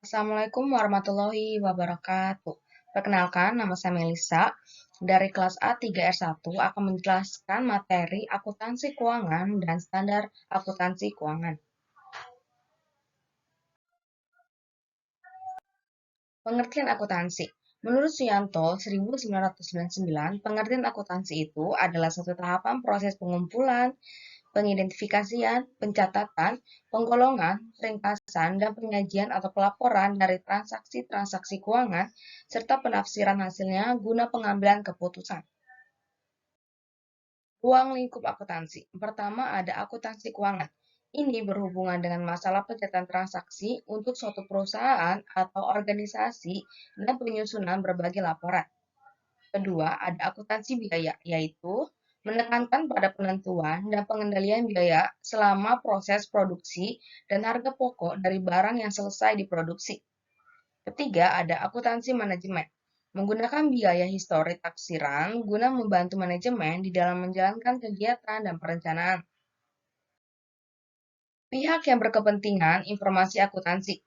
Assalamualaikum warahmatullahi wabarakatuh. Perkenalkan, nama saya Melisa. Dari kelas A3R1 akan menjelaskan materi akuntansi keuangan dan standar akuntansi keuangan. Pengertian akuntansi. Menurut Suyanto 1999, pengertian akuntansi itu adalah suatu tahapan proses pengumpulan, pengidentifikasian, pencatatan, penggolongan, ringkasan, dan penyajian atau pelaporan dari transaksi-transaksi keuangan, serta penafsiran hasilnya guna pengambilan keputusan. Ruang lingkup akuntansi. Pertama, ada akuntansi keuangan. Ini berhubungan dengan masalah pencatatan transaksi untuk suatu perusahaan atau organisasi dan penyusunan berbagai laporan. Kedua, ada akuntansi biaya, yaitu menekankan pada penentuan dan pengendalian biaya selama proses produksi dan harga pokok dari barang yang selesai diproduksi. Ketiga, ada akuntansi manajemen, menggunakan biaya histori taksiran guna membantu manajemen di dalam menjalankan kegiatan dan perencanaan. Pihak yang berkepentingan informasi akuntansi.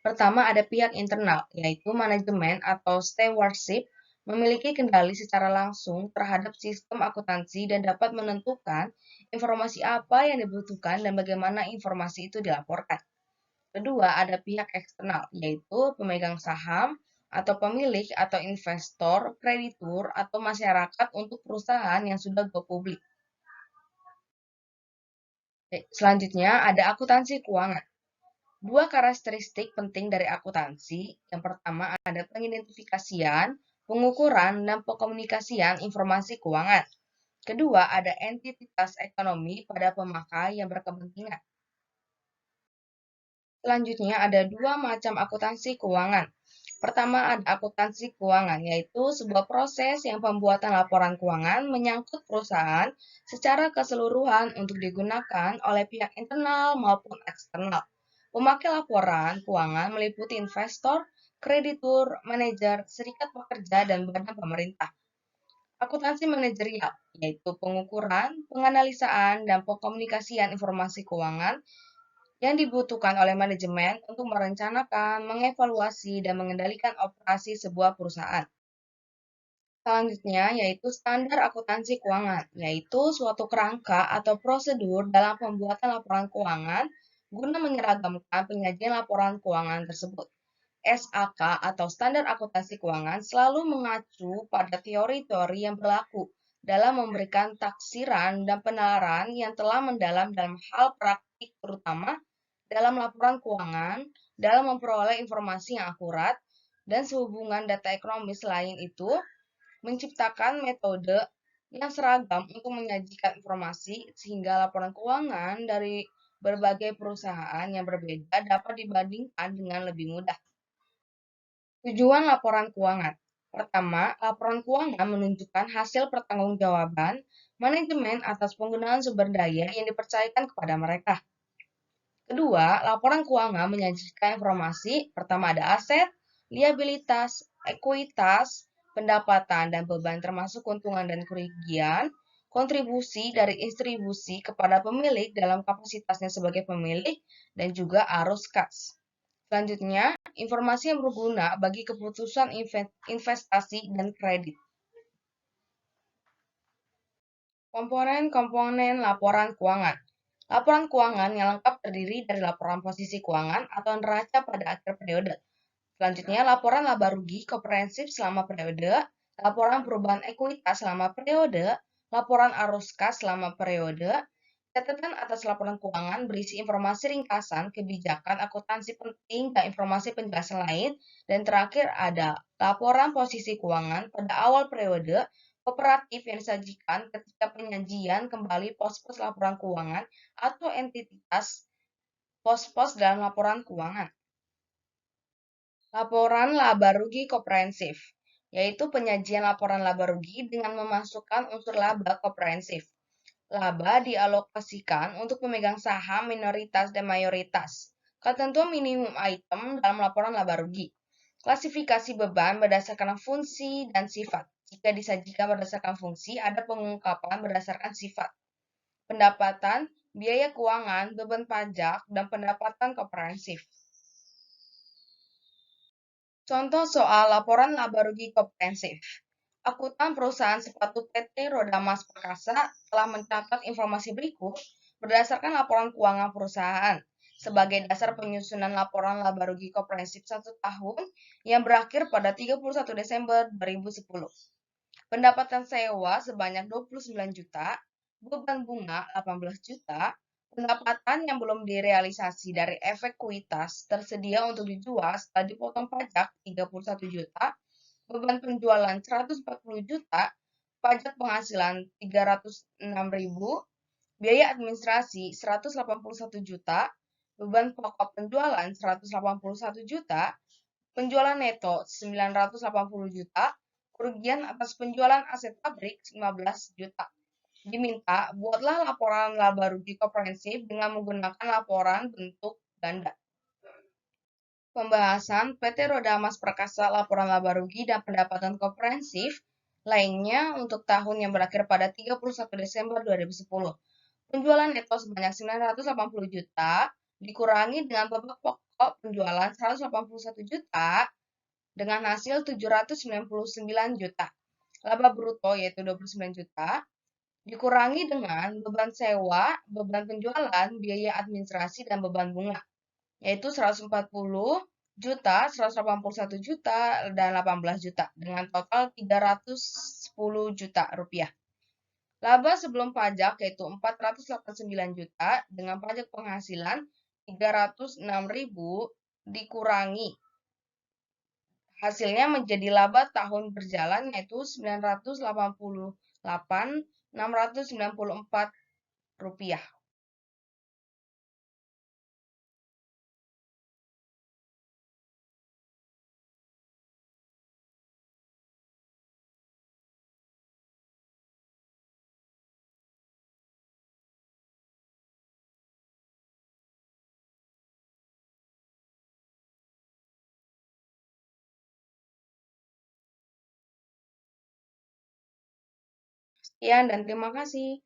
Pertama, ada pihak internal, yaitu manajemen atau stewardship, memiliki kendali secara langsung terhadap sistem akuntansi dan dapat menentukan informasi apa yang dibutuhkan dan bagaimana informasi itu dilaporkan. Kedua, ada pihak eksternal, yaitu pemegang saham atau pemilik atau investor, kreditur, atau masyarakat untuk perusahaan yang sudah go publik. Selanjutnya, ada akuntansi keuangan. Dua karakteristik penting dari akuntansi. Yang pertama ada pengidentifikasian, pengukuran, dan pengkomunikasian informasi keuangan. Kedua, ada entitas ekonomi pada pemakai yang berkepentingan. Selanjutnya ada dua macam akuntansi keuangan. Pertama ada akuntansi keuangan, yaitu sebuah proses yang pembuatan laporan keuangan menyangkut perusahaan secara keseluruhan untuk digunakan oleh pihak internal maupun eksternal. Pemakai laporan keuangan meliputi investor, kreditur, manajer, serikat pekerja, dan badan pemerintah. Akuntansi manajerial, yaitu pengukuran, penganalisaan, dan pengkomunikasian informasi keuangan yang dibutuhkan oleh manajemen untuk merencanakan, mengevaluasi, dan mengendalikan operasi sebuah perusahaan. Selanjutnya yaitu standar akuntansi keuangan, yaitu suatu kerangka atau prosedur dalam pembuatan laporan keuangan guna menyeragamkan penyajian laporan keuangan tersebut. SAK atau standar akuntansi keuangan selalu mengacu pada teori-teori yang berlaku dalam memberikan taksiran dan penalaran yang telah mendalam dalam hal praktik terutama dalam laporan keuangan, dalam memperoleh informasi yang akurat, dan sehubungan data ekonomis lain itu menciptakan metode yang seragam untuk menyajikan informasi sehingga laporan keuangan dari berbagai perusahaan yang berbeda dapat dibandingkan dengan lebih mudah. Tujuan laporan keuangan. Pertama, laporan keuangan menunjukkan hasil pertanggungjawaban manajemen atas penggunaan sumber daya yang dipercayakan kepada mereka. Kedua, laporan keuangan menyajikan informasi, pertama ada aset, liabilitas, ekuitas, pendapatan dan beban termasuk keuntungan dan kerugian, kontribusi dari distribusi kepada pemilik dalam kapasitasnya sebagai pemilik, dan juga arus kas. Selanjutnya, informasi yang berguna bagi keputusan investasi dan kredit. Komponen-komponen laporan keuangan. Laporan keuangan yang lengkap terdiri dari laporan posisi keuangan atau neraca pada akhir periode. Selanjutnya, laporan laba rugi komprehensif selama periode, laporan perubahan ekuitas selama periode, laporan arus kas selama periode, catatan atas laporan keuangan berisi informasi ringkasan, kebijakan, akuntansi penting, dan informasi penjelasan lain. Dan terakhir ada laporan posisi keuangan pada awal periode, kooperatif yang disajikan ketika penyajian kembali pos-pos laporan keuangan atau entitas pos-pos dalam laporan keuangan. Laporan laba rugi komprehensif, yaitu penyajian laporan laba rugi dengan memasukkan unsur laba komprehensif. Laba dialokasikan untuk pemegang saham minoritas dan mayoritas. Ketentuan minimum item dalam laporan laba rugi. Klasifikasi beban berdasarkan fungsi dan sifat. Jika disajikan berdasarkan fungsi, ada pengungkapan berdasarkan sifat. Pendapatan, biaya keuangan, beban pajak, dan pendapatan komprehensif. Contoh soal laporan laba rugi komprehensif. Akuntan perusahaan sepatu PT Roda Mas Perkasa telah mencatat informasi berikut berdasarkan laporan keuangan perusahaan sebagai dasar penyusunan laporan laba rugi komprehensif 1 tahun yang berakhir pada 31 Desember 2010. Pendapatan sewa sebanyak 29 juta, beban bunga 18 juta, pendapatan yang belum direalisasi dari efek kuitas tersedia untuk dijual setelah dipotong pajak 31 juta, beban penjualan 140 juta, pajak penghasilan 306.000, biaya administrasi 181 juta, beban pokok penjualan 181 juta, penjualan neto 980 juta, kerugian atas penjualan aset pabrik 15 juta. Diminta, buatlah laporan laba rugi komprehensif dengan menggunakan laporan bentuk ganda. Pembahasan PT Roda Mas Prakasa laporan laba rugi dan pendapatan komprehensif lainnya untuk tahun yang berakhir pada 31 Desember 2010. Penjualan neto sebanyak 980 juta dikurangi dengan beban pokok penjualan 181 juta dengan hasil 799 juta. Laba bruto yaitu 29 juta dikurangi dengan beban sewa, beban penjualan, biaya administrasi, dan beban bunga, yaitu 140 juta, 181 juta, dan 18 juta, dengan total 310 juta rupiah. Laba sebelum pajak yaitu 489 juta, dengan pajak penghasilan 306.000 dikurangi. Hasilnya menjadi laba tahun berjalan yaitu 988.694 rupiah. Sekian dan terima kasih.